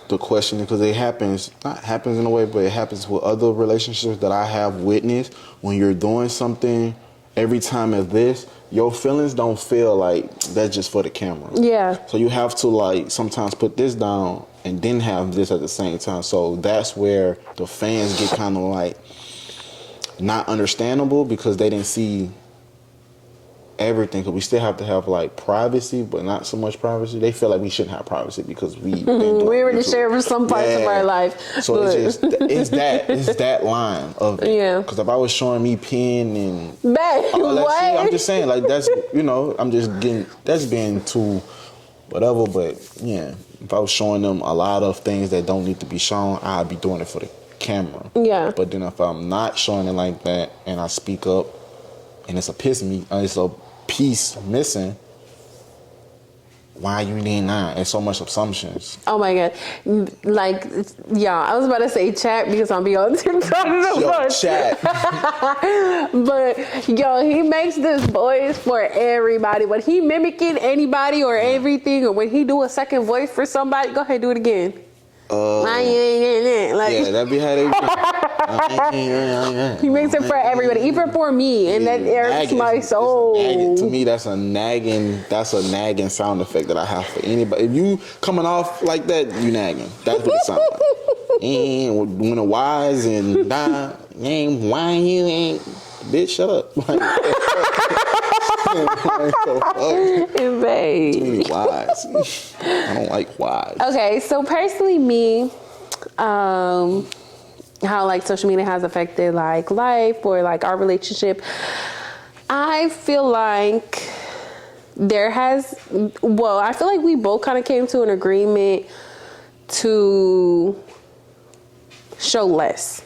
the question, because it happens in a way, but it happens with other relationships that I have witnessed. When you're doing something every time as this, your feelings don't feel like that's just for the camera. Yeah. So you have to like sometimes put this down and then have this at the same time. So that's where the fans get kind of like not understandable, because they didn't see everything. Because we still have to have like privacy, but not so much privacy. They feel like we shouldn't have privacy because we already share for some parts of our life. So it's that line of it. Yeah. Because if I was showing me pen and what? I'm just saying, like, that's, I'm just getting, that's being too whatever. But yeah, if I was showing them a lot of things that don't need to be shown, I'd be doing it for the camera. Yeah. But then if I'm not showing it like that and I speak up and it's a piece missing, why you need that? It's so much assumptions. Oh my God. Like, I was about to say chat because I'm beyond TikTok. Chat. But he makes this voice for everybody. When he mimicking anybody or everything, or when he do a second voice for somebody, go ahead, do it again. Yeah, that'd be how they He makes it for everybody, even for me, and that irks my soul. To me, that's a nagging sound effect that I have for anybody. If you coming off like that, you nagging. That's what it sounds like. And when a wise and die, why you ain't, bitch, shut up. Too wise. I don't like wise. Okay, so personally, me, how like social media has affected like life or like our relationship, I feel like I feel like we both kind of came to an agreement to show less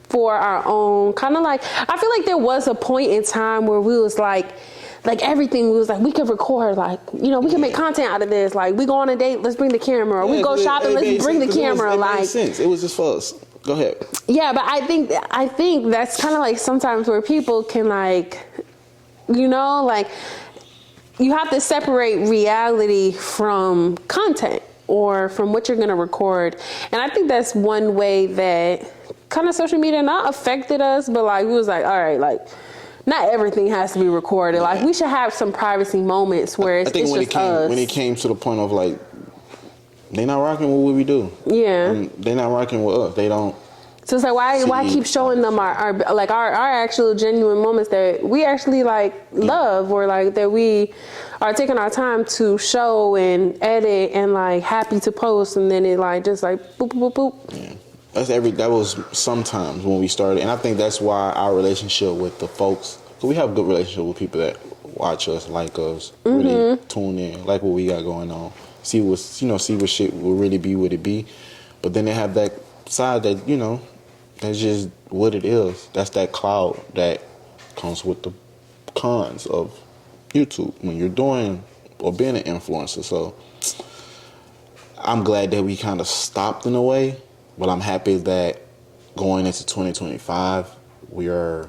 for our own kind of like, I feel like there was a point in time where we was like everything, we was like, we could record, like, we can make content out of this. Like, we go on a date, let's bring the camera. Or we go shopping, let's bring the camera. It made sense. It was just for us. Go ahead. Yeah, but I think that's kind of like sometimes where people can like, like, you have to separate reality from content or from what you're going to record. And I think that's one way that kind of social media not affected us, but like, we was like, all right, like, not everything has to be recorded. Like, we should have some privacy moments where it's just us. When it came to the point of like, they not rocking with what we do. Yeah. They not rocking with us. They don't. So it's like, why keep showing them our actual genuine moments that we actually like love, or like that we are taking our time to show and edit and like happy to post, and then it like just like boop boop boop boop. Yeah. That was sometimes when we started, and I think that's why our relationship with the folks, cause we have a good relationship with people that watch us, like us, really tune in, like what we got going on, see what shit will really be what it be, but then they have that side that that's just what it is. That's that cloud that comes with the cons of YouTube when you're doing or being an influencer. So I'm glad that we kind of stopped in a way, but I'm happy that going into 2025, we are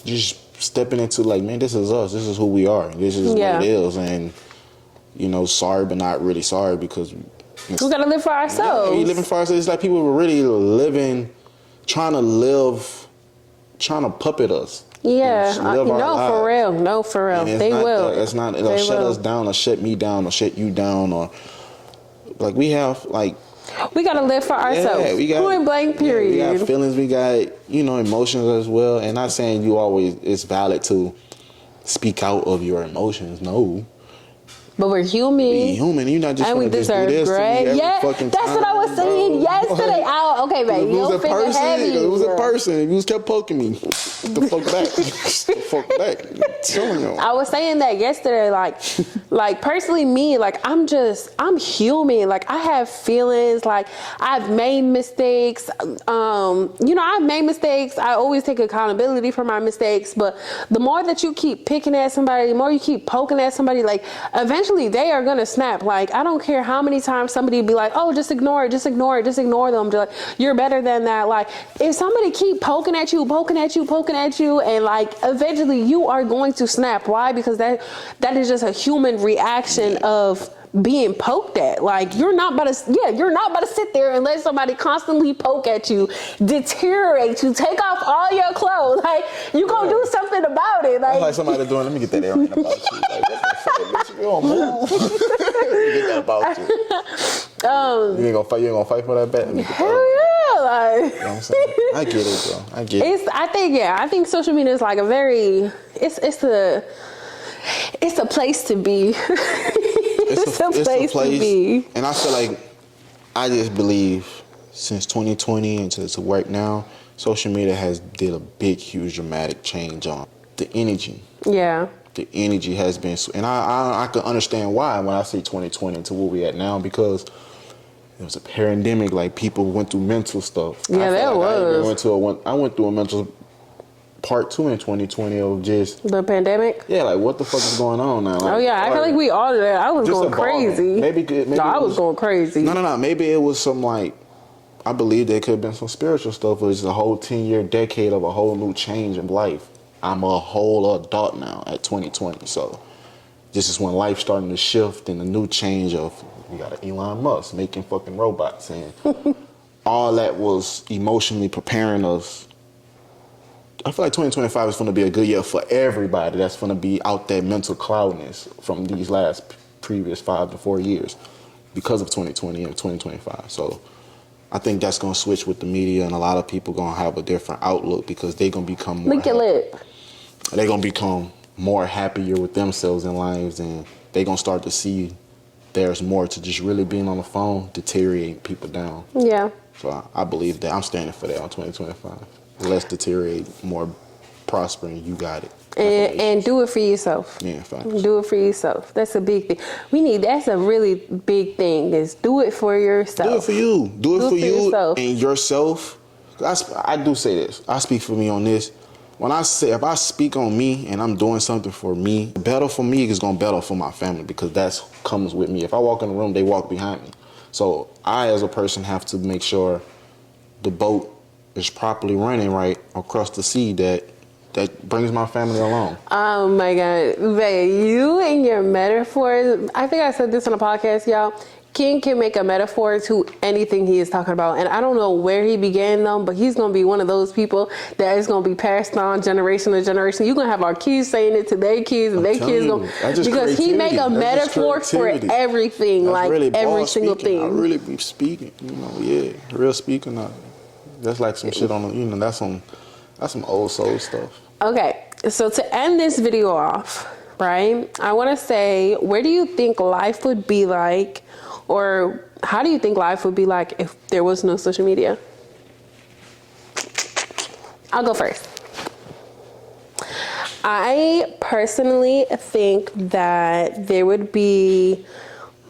just stepping into like, man, this is us. This is who we are. This is what it is. And, sorry, but not really sorry, because we gotta live for ourselves. Yeah, we living for ourselves. It's like people were really living, trying to puppet us. Yeah, for real. No, for real. They will. It's not. It'll shut us down, or shut me down, or shut you down, or like we have like. We gotta live for ourselves. Yeah, we got point blank. Period. Yeah, we got feelings. We got emotions as well. And not saying it's valid to speak out of your emotions. No. But we're human. We're human. You're not just going to do this to me every fucking time. That's what I was saying yesterday. Okay, babe. You don't feel heavy. It was a person. If you just kept poking me, the fuck back. The fuck back. I'm telling you. I was saying that yesterday. Like personally, me, like I'm human. Like I have feelings. Like I've made mistakes. I've made mistakes. I always take accountability for my mistakes. But the more that you keep picking at somebody, the more you keep poking at somebody, like eventually they are gonna snap. Like I don't care how many times somebody be like, oh, just ignore it, just ignore them. Like, you're better than that. Like if somebody keep poking at you, and like eventually you are going to snap. Why? Because that is just a human reaction of being poked at. Like you're not about to sit there and let somebody constantly poke at you, deteriorate you, take off all your clothes. Like you gonna do something about it. Like somebody doing, let me get that air about you. Like, what the fuck, bitch? You don't move. Get that about you. You ain't gonna fight for that bet? Hell yeah. Like, you know what I'm saying? I get it, bro. I get it. I think social media is like it's a place to be. It's a place to be. And I feel like I just believe since 2020 and to work now, social media has did a big, huge, dramatic change on the energy. Yeah. The energy has been, and I can understand why when I say 2020 to where we at now, because it was a pandemic. Like people went through mental stuff. Yeah, that was. I went through a mental part 2 in 2020 of just the pandemic. Yeah, like what the fuck is going on now? Like, I feel like we all did that. I was going crazy. Maybe I was going crazy. No. Maybe it was some like, I believe there could have been some spiritual stuff. It was a whole 10-year decade of a whole new change in life. I'm a whole adult now at 2020. So this is when life starting to shift and the new change of, we got an Elon Musk making fucking robots, and all that was emotionally preparing us. I feel like 2025 is going to be a good year for everybody that's going to be out there mental cloudness from these previous 5 to 4 years because of 2020 and 2025. So I think that's going to switch with the media, and a lot of people going to have a different outlook because they're going to become more they're going to become more happier with themselves in lives, and they're going to start to see there's more to just really being on the phone, deteriorating people down. Yeah. So I believe that. I'm standing for that on 2025. Less deteriorate, more prospering. You got it. And do it for yourself. Yeah, facts. Do it for yourself. That's a big thing. That's a really big thing, is do it for yourself. Do it for you. Do it for you yourself. And yourself. I do say this. I speak for me on this. When I say, if I speak on me and I'm doing something for me, better for me is going to better for my family, because that comes with me. If I walk in the room, they walk behind me. So I, as a person, have to make sure the boat is properly running right across the sea that brings my family along. Oh my God. Babe, you and your metaphors, I think I said this on a podcast, y'all. King can make a metaphor to anything he is talking about. And I don't know where he began them, but he's going to be one of those people that is going to be passed on generation to generation. You're going to have our kids saying it to their kids, and their kids going to, because he make a metaphor for everything, like really every single thing. I really be speaking, real speaking. That's like some shit on the, that's some old soul stuff. Okay, so to end this video off, right, I want to say, where do you think life would be like, or how do you think life would be like if there was no social media? I'll go first. I personally think that there would be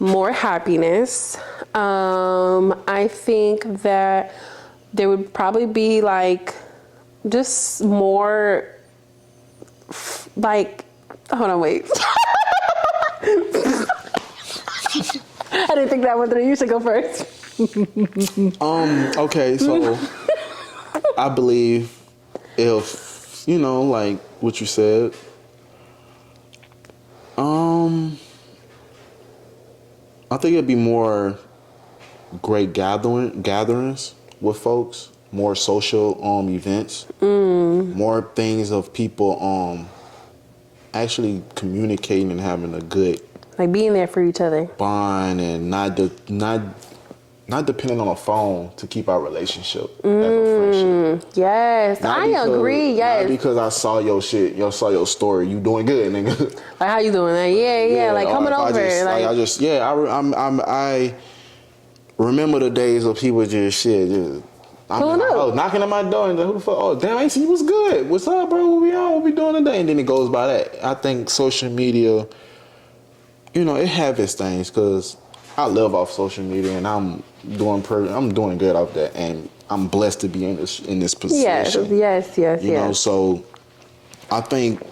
more happiness. I think that there would probably be like just more like, hold on, wait. I didn't think that one through. You should go first. Okay, so I believe if, like what you said, I think it'd be more great gatherings with folks, more social events, more things of people actually communicating and having a good, like being there for each other, bond, and not depending on a phone to keep our relationship as a friendship. Yes, I agree. Yes, not because I saw your shit, saw your story. You doing good, nigga. Like, how you doing? Like, yeah, like coming over. I remember the days of people just knocking at my door and who the fuck? Oh, damn, I ain't see you. What's good? What's up, bro? What we on? What we doing today? And then it goes by that. I think social media, it have its things, because I live off social media and I'm doing good off that, and I'm blessed to be in this position. Yes. So I think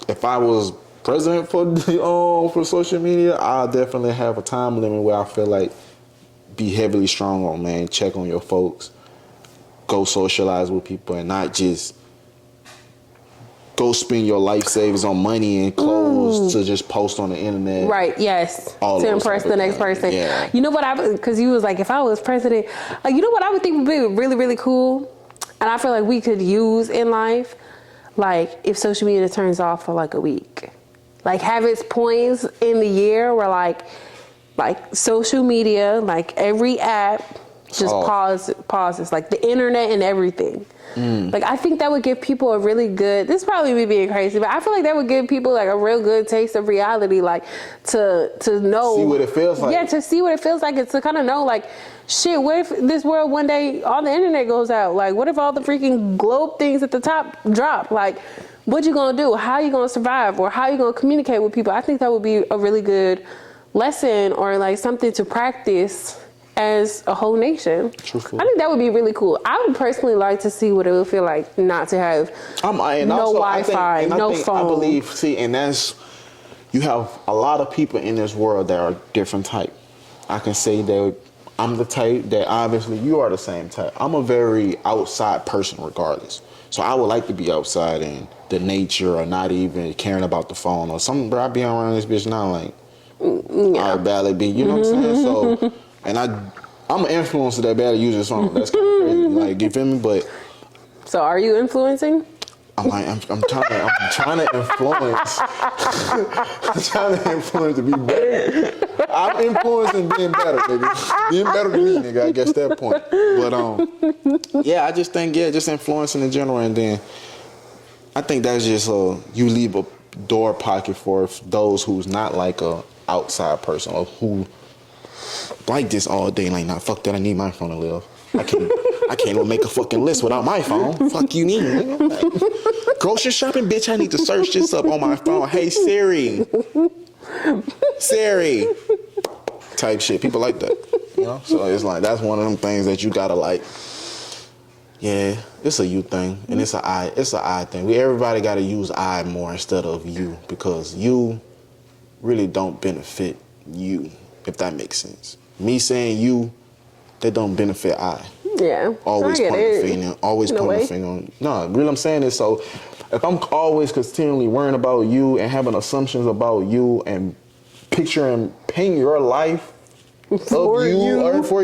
if I was president for social media, I'll definitely have a time limit where I feel like be heavily strong on, man, check on your folks, go socialize with people, and not just go spend your life savings on money and clothes to just post on the internet. Right, yes. To impress the next person. Yeah. You know what because you was like, if I was president, like, you know what I would think would be really, really cool? And I feel like we could use in life, like, if social media turns off for like a week. Like, have its points in the year where like social media, like every app just pauses, like the internet and everything. Like, I think that would give people a really good, this is probably me being crazy, but I feel like that would give people like a real good taste of reality, like to know. See what it feels like. Yeah, to see what it feels like, and to kind of know, like, shit, what if this world one day, all the internet goes out? Like, what if all the freaking globe things at the top drop? Like, what you gonna do? How you gonna survive? Or how you gonna communicate with people? I think that would be a really good lesson, or like something to practice as a whole nation. Truthfully. I think that would be really cool. I would personally like to see what it would feel like not to have no Wi-Fi, no phone. I believe, and that's, you have a lot of people in this world that are different type. I can say that I'm the type that, obviously you are the same type. I'm a very outside person regardless. So I would like to be outside in the nature, or not even caring about the phone or something. Bro, I be around this bitch now, like, I barely be, you know what I'm saying? So, and I'm an influencer that barely uses phone. That's kind of crazy. Like, you feel me? But so, are you influencing? I'm trying to influence. I'm trying to influence to be better. I'm influencing being better, nigga. Being better than me, nigga. I guess that point. But yeah, I just think just influencing in general, and then I think that's just you leave a door pocket for those who's not like a outside person, or who like this all day. Like, nah, fuck that. I need my phone to live. I can't even make a fucking list without my phone. Fuck you need, nigga. Like, grocery shopping, bitch. I need to search this up on my phone. Hey Siri, type shit. People like that, So it's like, that's one of them things that you gotta like. Yeah, it's a you thing, and it's a I thing. Everybody gotta use I more instead of you, because you really don't benefit you, if that makes sense. Me saying you, that don't benefit I. Yeah. Always pointing the finger. Always pointing the finger on. No, really, I'm saying is, so if I'm always continually worrying about you and having assumptions about you and painting your life for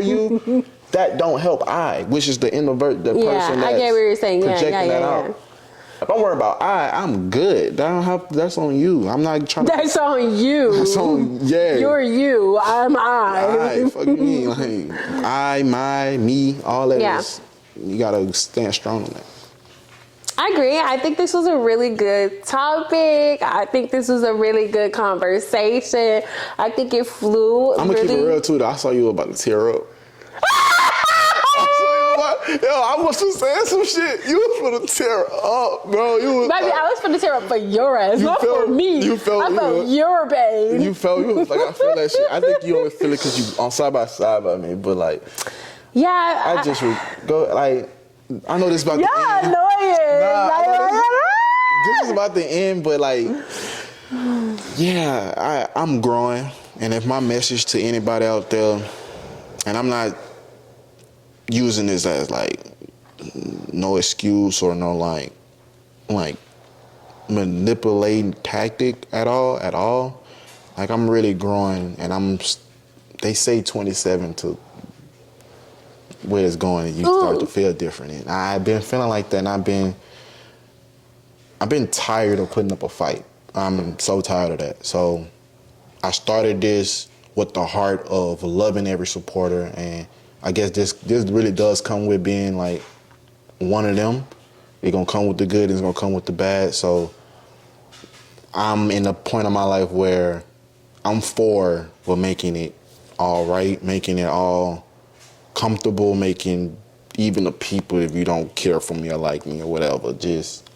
you, that don't help I, which is the introvert, the person that's I get what you're saying. Projecting that out. If I'm worried about I'm good. That's on you. I'm not trying to. That's on you. That's on, You're you. I'm I. Fuck me. Like, I, my, me, all that is you gotta stand strong on that. I agree. I think this was a really good topic. I think this was a really good conversation. I think it flew. I'm gonna keep it real too. Though. I saw you about to tear up. I was just saying some shit. You was gonna tear up, bro. Baby, I was gonna tear up for your ass, not for me. I felt your pain. You was like, I feel that shit. I think you only feel it because you on side by side by me, but like, yeah, I just would go like. I know this about the end. Annoying. This is about the end, but like, yeah, I'm growing, and if my message to anybody out there, and I'm not using this as like no excuse or no like manipulating tactic at all. Like I'm really growing, and they say 27 to where it's going, and you start to feel different. And I've been feeling like that, and I've been tired of putting up a fight. I'm so tired of that. So I started this with the heart of loving every supporter, and I guess this really does come with being like one of them. It's gonna come with the good, it's gonna come with the bad. So I'm in a point of my life where I'm for making it all right, making it all comfortable, making even the people, if you don't care for me or like me or whatever, just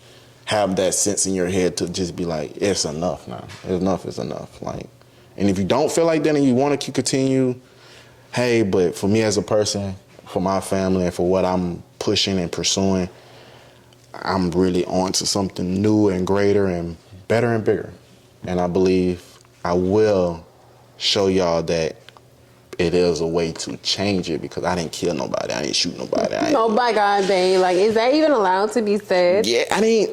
have that sense in your head to just be like, it's enough now. Enough is enough. Like, and if you don't feel like that and you want to continue, hey, but for me as a person, for my family, and for what I'm pushing and pursuing, I'm really on to something new and greater and better and bigger. And I believe I will show y'all that it is a way to change it, because I didn't kill nobody. I didn't shoot nobody. Oh my God, babe. Like, is that even allowed to be said? Yeah, I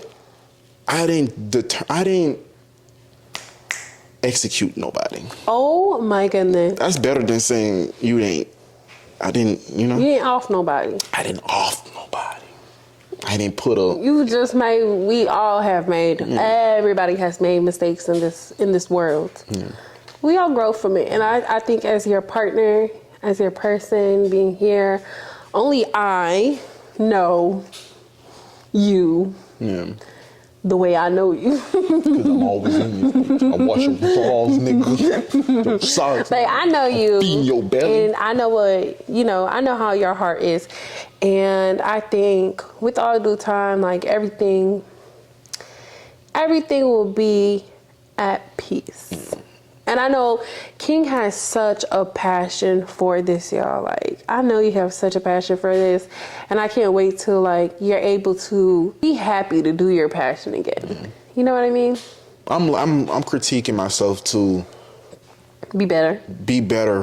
didn't execute nobody. Oh my goodness. That's better than saying you didn't off nobody. I didn't off nobody. I didn't put a. You just made. We all have made. Everybody has made mistakes in this world. Yeah. We all grow from it, and I think as your partner, as your person being here, only I know you. Yeah. The way I know you. Because I'm always in you. I wash your balls, nigga. Sorry. Like, I know you. Be in your belly. And I know I know how your heart is. And I think with all due time, like everything will be at peace. Mm. And I know King has such a passion for this, y'all. Like, I know you have such a passion for this, and I can't wait till like you're able to be happy to do your passion again. Mm-hmm. You know what I mean? I'm critiquing myself to be better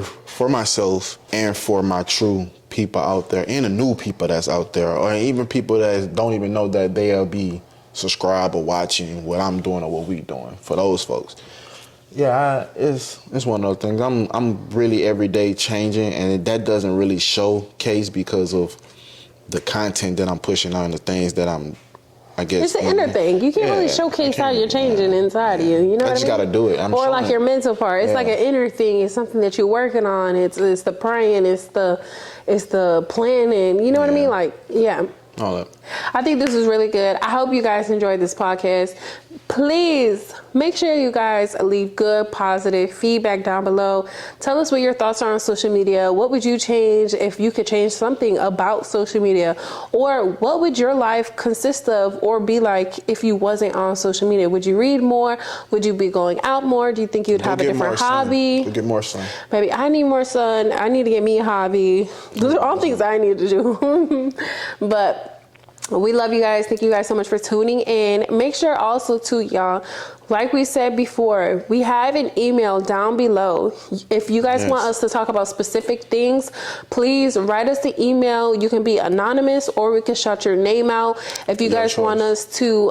for myself and for my true people out there, and the new people that's out there, or even people that don't even know that they'll be subscribed or watching what I'm doing or what we doing. For those folks. Yeah, it's one of those things. I'm really every day changing, and that doesn't really showcase because of the content that I'm pushing on, the things that I guess. It's an inner thing. You can't really showcase how you're changing inside of you. You know what I mean? I just gotta do it. Or like your mental part. It's like an inner thing. It's something that you're working on. It's the praying. It's the planning. You know what I mean? Like, all that. I think this was really good. I hope you guys enjoyed this podcast. Please make sure you guys leave good, positive feedback down below. Tell us what your thoughts are on social media. What would you change if you could change something about social media? Or what would your life consist of or be like if you wasn't on social media? Would you read more? Would you be going out more? Do you think you'd have a different hobby? Go get more sun. Baby, I need more sun. I need to get me a hobby. Those are all things I need to do. But we love you guys. Thank you guys so much for tuning in. Make sure also too, y'all, like we said before, we have an email down below. If you guys want us to talk about specific things, please write us the email. You can be anonymous, or we can shout your name out. If you guys want us to,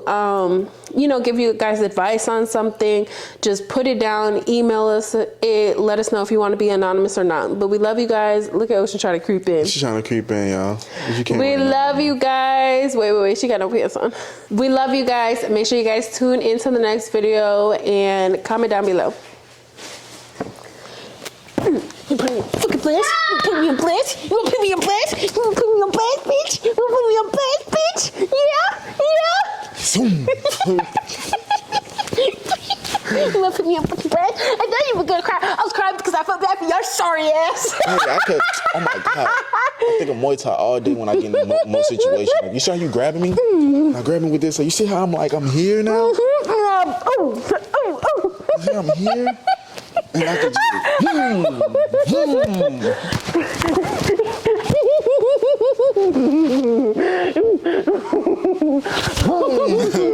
give you guys advice on something, just put it down, email us it, let us know if you want to be anonymous or not. But we love you guys. Look at Ocean trying to creep in. She's trying to creep in, y'all. We love you guys. Wait. She got no pants on. We love you guys. Make sure you guys tune into the next video and comment down below. You put me in fucking place? You put me in place? You want to put me in place? You want to put me in place, bitch? You want to put me on fucking bread? I know you were gonna cry. I was crying because I felt bad for your sorry ass. Hey, oh my God. I think of Muay Thai all day when I get in more situations. Like, you see how you grabbing me? Now grab me with this. So you see how I'm here now? You see how I'm here? And I can just...